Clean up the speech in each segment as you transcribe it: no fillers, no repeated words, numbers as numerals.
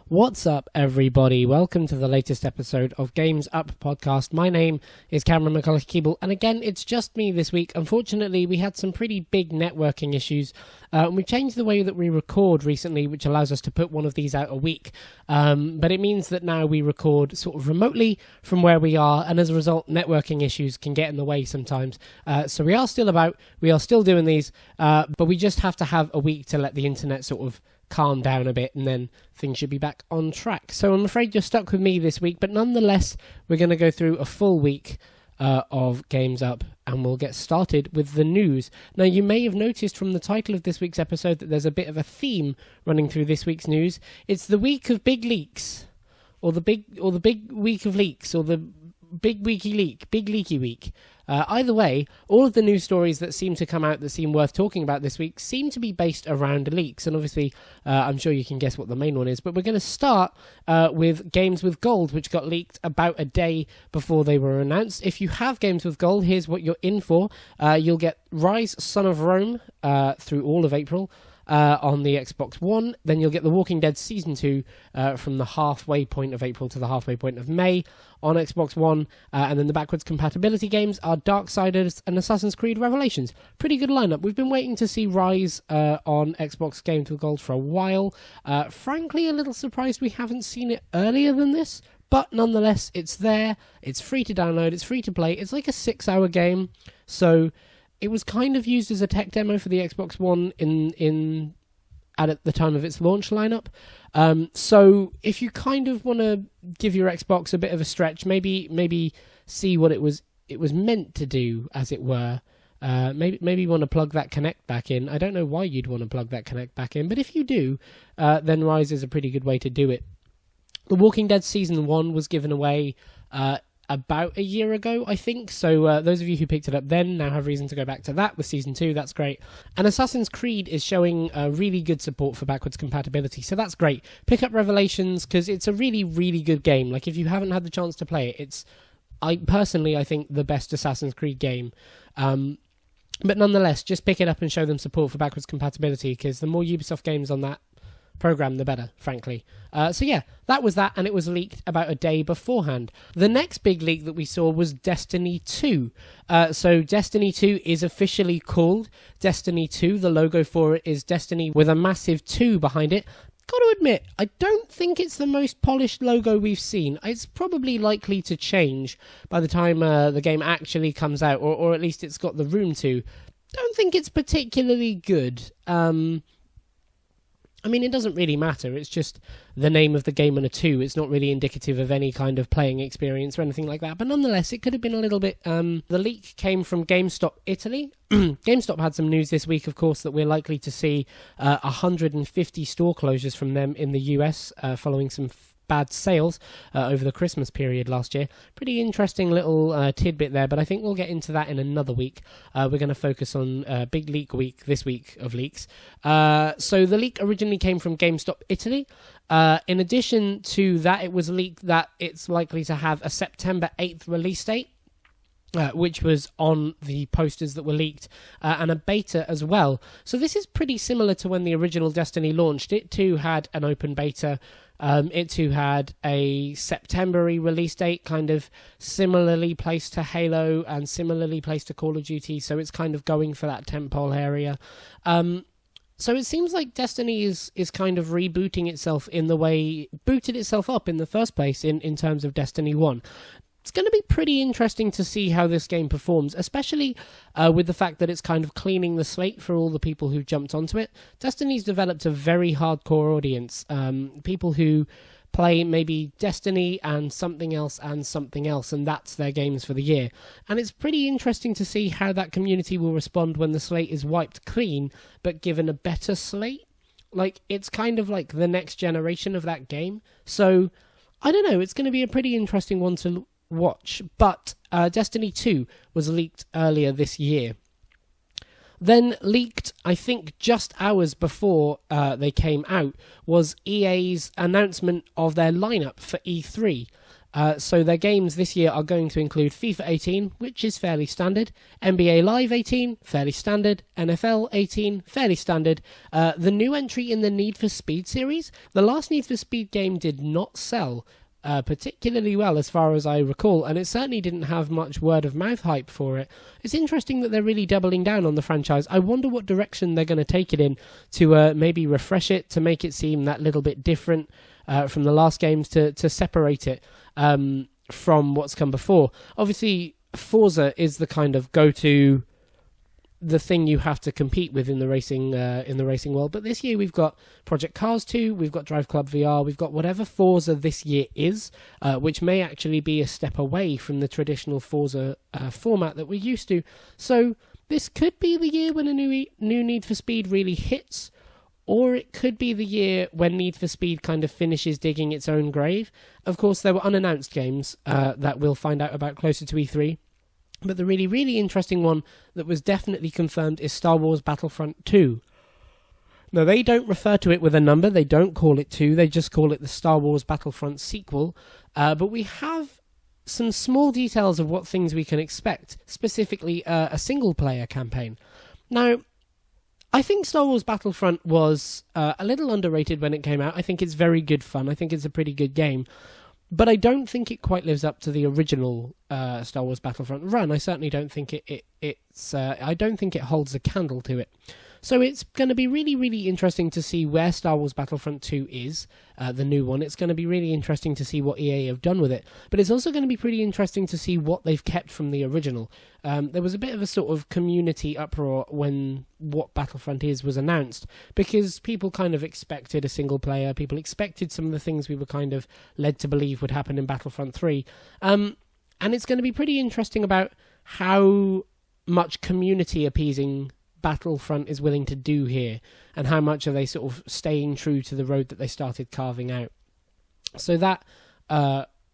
What's up, everybody? Welcome to the latest episode of Games Up podcast. My name is Cameron McCulloch-Keeble, and again, it's just me this week. Unfortunately, we had some pretty big networking issues, and we've changed the way that we record recently, which allows us to put one of these out a week. But it means that now we record sort of remotely from where we are, and as a result, networking issues can get in the way sometimes. So we are still about, we are still doing these, but we just have to have a week to let the internet sort of calm down a bit, and then things should be back on track. So I'm afraid you're stuck with me this week, but nonetheless, we're going to go through a full week of Games Up, and we'll get started with the news. Now, you may have noticed from the title of this week's episode that there's a bit of a theme running through this week's news. It's the week of big leaks, or the big week of leaks, or the big leaky week. Either way, all of the news stories that seem to come out that seem worth talking about this week seem to be based around leaks, and obviously I'm sure you can guess what the main one is, but we're going to start with Games with Gold, which got leaked about a day before they were announced. If you have Games with Gold, here's what you're in for. You'll get Rise, Son of Rome through all of April on the Xbox One. Then you'll get The Walking Dead Season 2 from the halfway point of April to the halfway point of May on Xbox One. And then the backwards compatibility games are Darksiders and Assassin's Creed Revelations. Pretty good lineup. We've been waiting to see Rise on Xbox Games with Gold for a while. Frankly, a little surprised we haven't seen it earlier than this. But nonetheless, it's there. It's free to download. It's free to play. It's like a 6-hour game. So it was kind of used as a tech demo for the Xbox One at the time of its launch lineup. So if you kind of want to give your Xbox a bit of a stretch, maybe see what it was meant to do, as it were. Maybe you want to plug that Kinect back in. I don't know why you'd want to plug that Kinect back in, but if you do, then Rise is a pretty good way to do it. The Walking Dead Season 1 was given away about a year ago, I think, so those of you who picked it up then now have reason to go back to that with Season 2. That's great. And Assassin's Creed is showing really good support for backwards compatibility, so that's great. Pick up Revelations, because it's a really, really good game. Like, if you haven't had the chance to play it, it's, I think, the best Assassin's Creed game. But nonetheless, just pick it up and show them support for backwards compatibility, because the more Ubisoft games on that program, the better, frankly. So yeah, that was that, and it was leaked about a day beforehand. The next big leak that we saw was Destiny 2. So Destiny 2 is officially called Destiny 2. The logo for it is Destiny with a massive 2 behind it. Got to admit, I don't think it's the most polished logo we've seen. It's probably likely to change by the time the game actually comes out, or at least it's got the room to. Don't think it's particularly good. I mean, it doesn't really matter. It's just the name of the game and a 2. It's not really indicative of any kind of playing experience or anything like that. But nonetheless, it could have been a little bit... The leak came from GameStop Italy. GameStop had some news this week, of course, that we're likely to see 150 store closures from them in the US following some bad sales over the Christmas period last year. Pretty interesting little tidbit there, but I think we'll get into that in another week. We're going to focus on Big Leak Week, this week of leaks. So the leak originally came from GameStop Italy. In addition to that, it was leaked that it's likely to have a September 8th release date, which was on the posters that were leaked, and a beta as well. So this is pretty similar to when the original Destiny launched. It too had an open beta. It too had a September-y release date, kind of similarly placed to Halo and similarly placed to Call of Duty, so it's kind of going for that tentpole area. So it seems like Destiny is kind of rebooting itself in the way it booted itself up in the first place in terms of Destiny 1. It's going to be pretty interesting to see how this game performs, especially with the fact that it's kind of cleaning the slate for all the people who jumped onto it. Destiny's developed a very hardcore audience, people who play maybe Destiny and something else, and that's their games for the year. And it's pretty interesting to see how that community will respond when the slate is wiped clean, but given a better slate. Like, it's kind of like the next generation of that game. So, I don't know, it's going to be a pretty interesting one to watch. But Destiny 2 was leaked earlier this year. Then leaked, I think just hours before they came out, was EA's announcement of their lineup for E3. So their games this year are going to include FIFA 18, which is fairly standard, NBA Live 18, fairly standard, NFL 18, fairly standard. The new entry in the Need for Speed series, the last Need for Speed game did not sell particularly well as far as I recall, and it certainly didn't have much word of mouth hype for it. It's interesting that they're really doubling down on the franchise. I wonder what direction they're going to take it in to maybe refresh it, to make it seem that little bit different from the last games, to separate it from what's come before. Obviously, Forza is the kind of go-to, the thing you have to compete with in the racing world. But this year we've got Project Cars 2, we've got Drive Club VR, we've got whatever Forza this year is, which may actually be a step away from the traditional Forza format that we're used to. So this could be the year when a new Need for Speed really hits, or it could be the year when Need for Speed kind of finishes digging its own grave. Of course, there were unannounced games that we'll find out about closer to E3. But the really, really interesting one that was definitely confirmed is Star Wars Battlefront 2. Now, they don't refer to it with a number. They don't call it 2. They just call it the Star Wars Battlefront sequel. But we have some small details of what things we can expect, specifically a single-player campaign. Now, I think Star Wars Battlefront was a little underrated when it came out. I think it's very good fun. I think it's a pretty good game. But I don't think it quite lives up to the original Star Wars Battlefront run. I certainly don't think I don't think it holds a candle to it. So it's going to be really, really interesting to see where Star Wars Battlefront 2 is, the new one. It's going to be really interesting to see what EA have done with it. But it's also going to be pretty interesting to see what they've kept from the original. There was a bit of a sort of community uproar when what Battlefront was announced, because people kind of expected a single player. People expected some of the things we were kind of led to believe would happen in Battlefront 3. And it's going to be pretty interesting about how much community appeasing Battlefront is willing to do here, and how much are they sort of staying true to the road that they started carving out. So that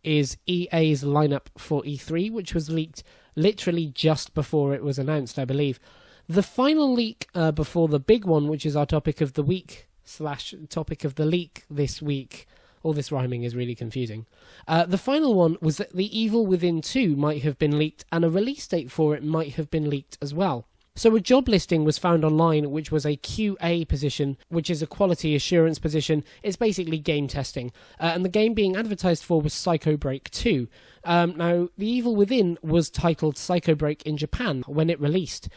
is EA's lineup for E3, which was leaked literally just before it was announced, I believe. The final leak before the big one, which is our topic of the week / topic of the leak this week. All this rhyming is really confusing. The final one was that The Evil Within 2 might have been leaked, and a release date for it might have been leaked as well. So a job listing was found online, which was a QA position, which is a quality assurance position. It's basically game testing. And the game being advertised for was Psycho Break 2. Now, The Evil Within was titled Psycho Break in Japan when it released.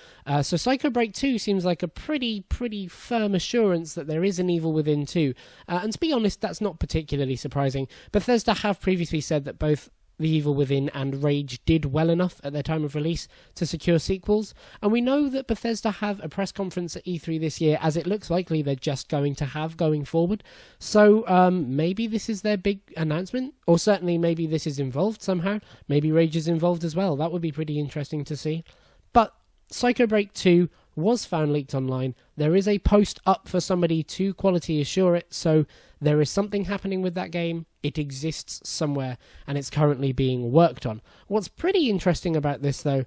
So Psycho Break 2 seems like a pretty firm assurance that there is an Evil Within 2. And to be honest, that's not particularly surprising. Bethesda have previously said that both The Evil Within and Rage did well enough at their time of release to secure sequels, and we know that Bethesda have a press conference at E3 this year, as it looks likely they're just going to have going forward. So maybe this is their big announcement, or certainly maybe this is involved somehow. Maybe Rage is involved as well. That would be pretty interesting to see. But Psycho Break 2 was found leaked online. There is a post up for somebody to quality assure it, so there is something happening with that game. It exists somewhere, and it's currently being worked on. What's pretty interesting about this, though,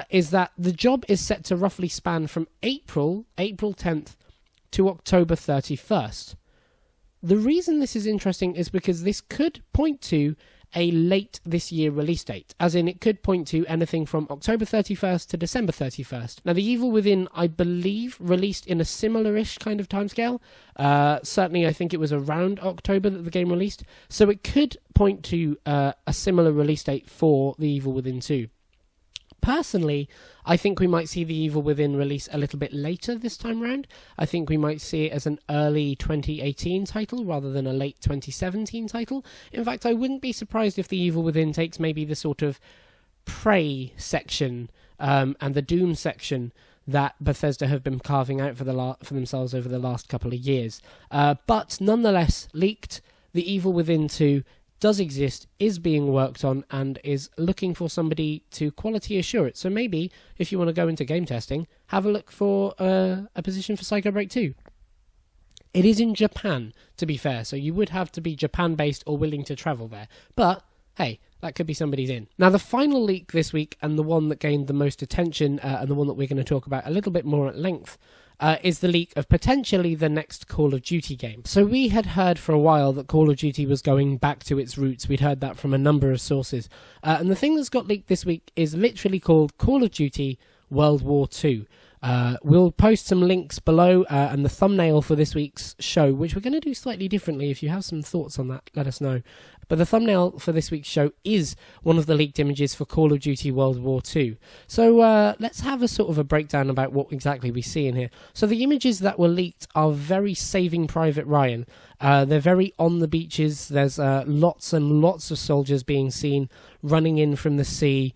is that the job is set to roughly span from April 10th, to October 31st. The reason this is interesting is because this could point to a late this year release date, as in it could point to anything from October 31st to December 31st. Now, The Evil Within, I believe, released in a similar-ish kind of timescale. Certainly, I think it was around October that the game released, so it could point to a similar release date for The Evil Within 2. Personally, I think we might see The Evil Within release a little bit later this time round. I think we might see it as an early 2018 title rather than a late 2017 title. In fact, I wouldn't be surprised if The Evil Within takes maybe the sort of Prey section and the Doom section that Bethesda have been carving out for themselves over the last couple of years. But nonetheless, leaked, The Evil Within 2 does exist, is being worked on, and is looking for somebody to quality assure it. So maybe, if you want to go into game testing, have a look for a position for Psycho Break 2. It is in Japan, to be fair, so you would have to be Japan-based or willing to travel there. But, hey, that could be somebody's in. Now, the final leak this week, and the one that gained the most attention, and the one that we're going to talk about a little bit more at length is the leak of potentially the next Call of Duty game. So we had heard for a while that Call of Duty was going back to its roots. We'd heard that from a number of sources. And the thing that's got leaked this week is literally called Call of Duty World War II. We'll post some links below and the thumbnail for this week's show, which we're going to do slightly differently. If you have some thoughts on that, let us know. But the thumbnail for this week's show is one of the leaked images for Call of Duty World War II. So let's have a sort of a breakdown about what exactly we see in here. So the images that were leaked are very Saving Private Ryan. They're very on the beaches. There's lots and lots of soldiers being seen running in from the sea,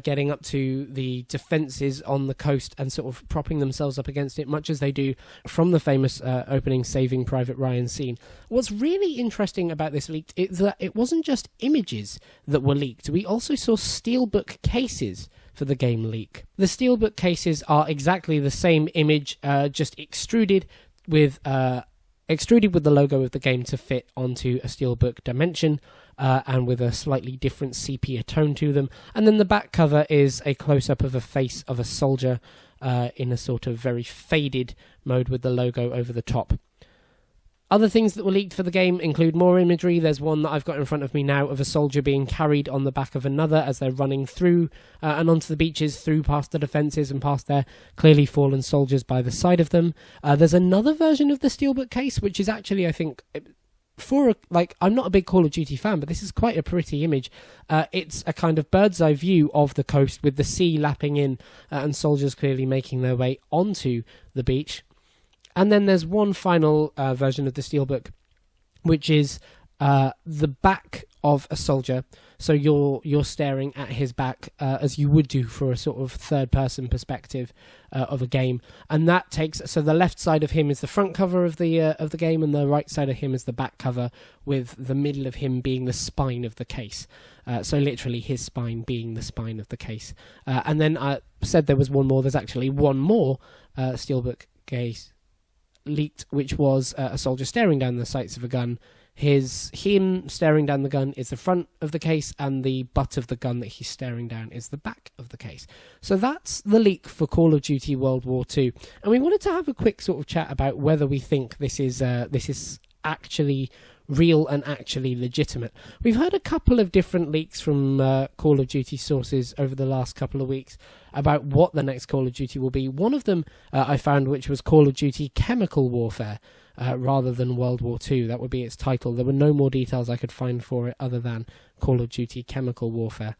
getting up to the defences on the coast and sort of propping themselves up against it, much as they do from the famous opening Saving Private Ryan scene. What's really interesting about this leak is that it wasn't just images that were leaked. We also saw steelbook cases for the game leak. The steelbook cases are exactly the same image, just extruded with the logo of the game to fit onto a steelbook dimension, and with a slightly different sepia tone to them. And then the back cover is a close-up of a face of a soldier in a sort of very faded mode with the logo over the top. Other things that were leaked for the game include more imagery. There's one that I've got in front of me now of a soldier being carried on the back of another as they're running through and onto the beaches, through past the defences and past their clearly fallen soldiers by the side of them. There's another version of the steelbook case, which is actually, I think, I'm not a big Call of Duty fan, but this is quite a pretty image. It's a kind of bird's eye view of the coast with the sea lapping in and soldiers clearly making their way onto the beach. And then there's one final version of the steelbook, which is the back of a soldier. So you're staring at his back as you would do for a sort of third-person perspective of a game, and that takes. So the left side of him is the front cover of the game, and the right side of him is the back cover, with the middle of him being the spine of the case. So literally his spine being the spine of the case. And then I said there was one more. There's actually one more steelbook case leaked, which was a soldier staring down the sights of a gun. Him staring down the gun is the front of the case, and the butt of the gun that he's staring down is the back of the case. So that's the leak for Call of Duty World War II. And we wanted to have a quick sort of chat about whether we think this is actually real and actually legitimate. We've heard a couple of different leaks from Call of Duty sources over the last couple of weeks about what the next Call of Duty will be. One of them I found, which was Call of Duty Chemical Warfare, rather than World War II. That would be its title. There were no more details I could find for it other than Call of Duty Chemical Warfare.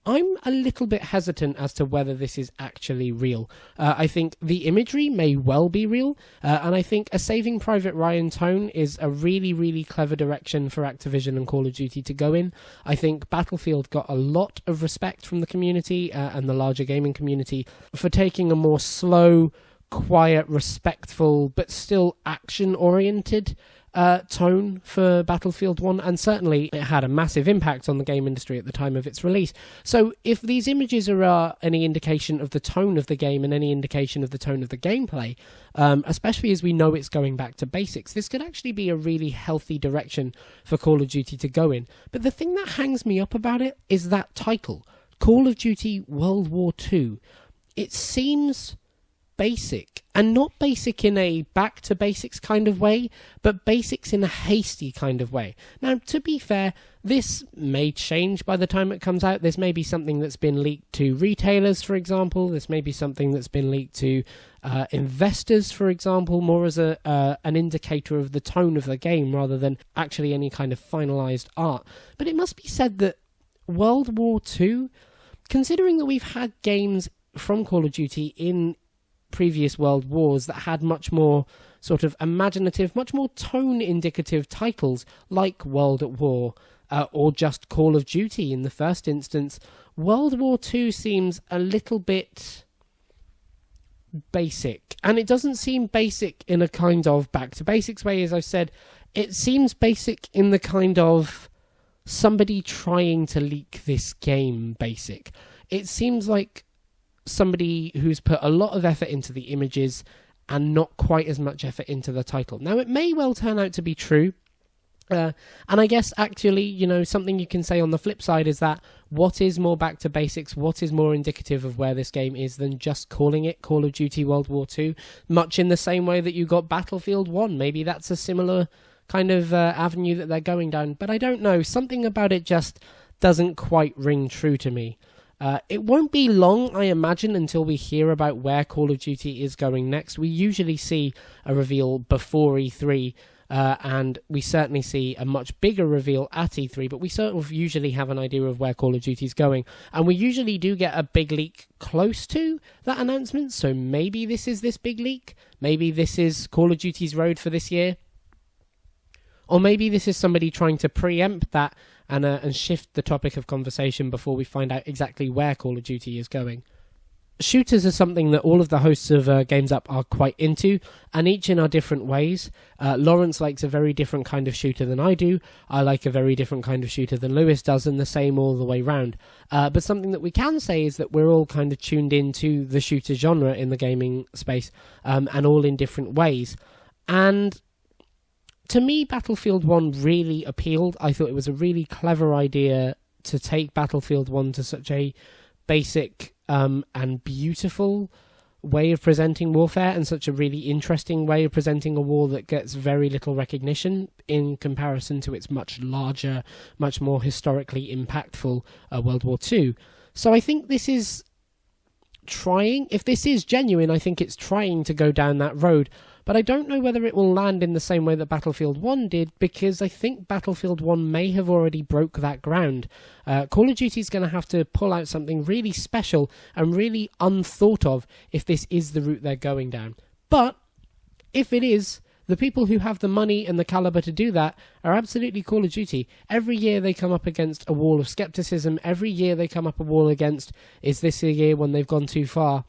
I'm a little bit hesitant as to whether this is actually real. I think the imagery may well be real, and I think a Saving Private Ryan tone is a really, really clever direction for Activision and Call of Duty to go in. I think Battlefield got a lot of respect from the community and the larger gaming community for taking a more slow, quiet, respectful, but still action-oriented tone for Battlefield 1, and certainly it had a massive impact on the game industry at the time of its release. So if these images are any indication of the tone of the game and any indication of the tone of the gameplay, especially as we know it's going back to basics, this could actually be a really healthy direction for Call of Duty to go in. But the thing that hangs me up about it is that title, Call of Duty World War II. It seems basic, and not basic in a back to basics kind of way, but basics in a hasty kind of way. Now, to be fair, this may change by the time it comes out. This may be something that's been leaked to retailers, for example. This may be something that's been leaked to investors, for example, more as an indicator of the tone of the game rather than actually any kind of finalized art. But it must be said that World War II, considering that we've had games from Call of Duty in previous world wars that had much more sort of imaginative, much more tone indicative titles like World at War or just Call of Duty in the first instance, World War II seems a little bit basic. And it doesn't seem basic in a kind of back to basics way, as I said. It seems basic in the kind of somebody trying to leak this game basic. It seems like somebody who's put a lot of effort into the images and not quite as much effort into the title. Now, it may well turn out to be true. And I guess actually, something you can say on the flip side is that what is more back to basics, what is more indicative of where this game is than just calling it Call of Duty World War II, much in the same way that you got Battlefield 1. Maybe that's a similar kind of avenue that they're going down, but I don't know. Something about it just doesn't quite ring true to me. It won't be long, I imagine, until we hear about where Call of Duty is going next. We usually see a reveal before E3, and we certainly see a much bigger reveal at E3, but we sort of usually have an idea of where Call of Duty is going, and we usually do get a big leak close to that announcement, so maybe this is this big leak, maybe this is Call of Duty's road for this year, or maybe this is somebody trying to preempt that and shift the topic of conversation before we find out exactly where Call of Duty is going. Shooters are something that all of the hosts of Games Up are quite into, and each in our different ways. Lawrence likes a very different kind of shooter than I do. I like a very different kind of shooter than Lewis does, and the same all the way round. But something that we can say is that we're all kind of tuned into the shooter genre in the gaming space, and all in different ways. And to me, Battlefield 1 really appealed. I thought it was a really clever idea to take Battlefield 1 to such a basic and beautiful way of presenting warfare, and such a really interesting way of presenting a war that gets very little recognition in comparison to its much larger, much more historically impactful World War II. So I think this is trying, if this is genuine, I think it's trying to go down that road. But I don't know whether it will land in the same way that Battlefield 1 did, because I think Battlefield 1 may have already broke that ground. Call of Duty is going to have to pull out something really special and really unthought of if this is the route they're going down. But if it is, the people who have the money and the caliber to do that are absolutely Call of Duty. Every year they come up against a wall of skepticism. Every year they come up a wall against, is this a year when they've gone too far?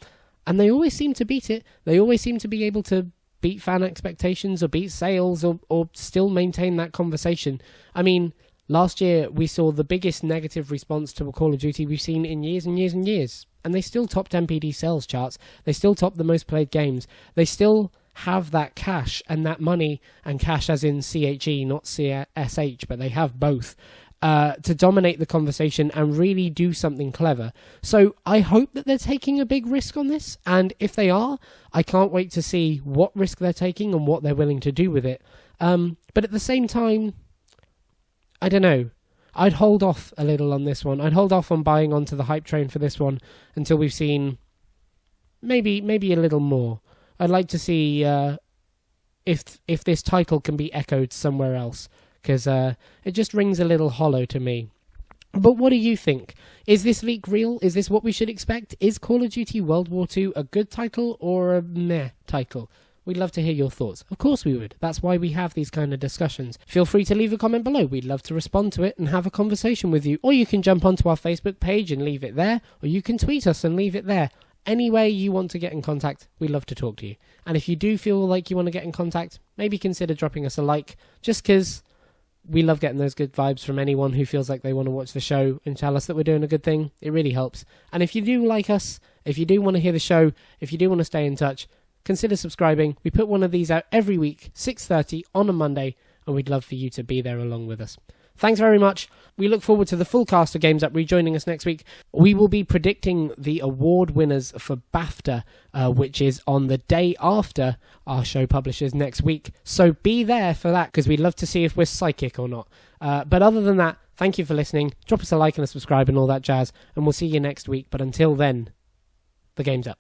And they always seem to beat it. They always seem to be able to beat fan expectations or beat sales or still maintain that conversation. I mean, last year we saw the biggest negative response to a Call of Duty we've seen in years and years and years. And they still topped MPD sales charts. They still topped the most played games. They still have that cash and that money, and cash as in CHE, not CSH, but they have both, to dominate the conversation and really do something clever. So I hope that they're taking a big risk on this, and if they are, I can't wait to see what risk they're taking and what they're willing to do with it. But at the same time, I don't know. I'd hold off a little on this one. I'd hold off on buying onto the hype train for this one until we've seen maybe a little more. I'd like to see if this title can be echoed somewhere else, because it just rings a little hollow to me. But what do you think? Is this leak real? Is this what we should expect? Is Call of Duty World War II a good title or a meh title? We'd love to hear your thoughts. Of course we would. That's why we have these kind of discussions. Feel free to leave a comment below. We'd love to respond to it and have a conversation with you. Or you can jump onto our Facebook page and leave it there. Or you can tweet us and leave it there. Any way you want to get in contact, we'd love to talk to you. And if you do feel like you want to get in contact, maybe consider dropping us a like, just because we love getting those good vibes from anyone who feels like they want to watch the show and tell us that we're doing a good thing. It really helps. And if you do like us, if you do want to hear the show, if you do want to stay in touch, consider subscribing. We put one of these out every week, 6:30 on a Monday, and we'd love for you to be there along with us. Thanks very much. We look forward to the full cast of Games Up rejoining us next week. We will be predicting the award winners for BAFTA, which is on the day after our show publishes next week. So be there for that, because we'd love to see if we're psychic or not. But other than that, thank you for listening. Drop us a like and a subscribe and all that jazz, and we'll see you next week. But until then, the game's up.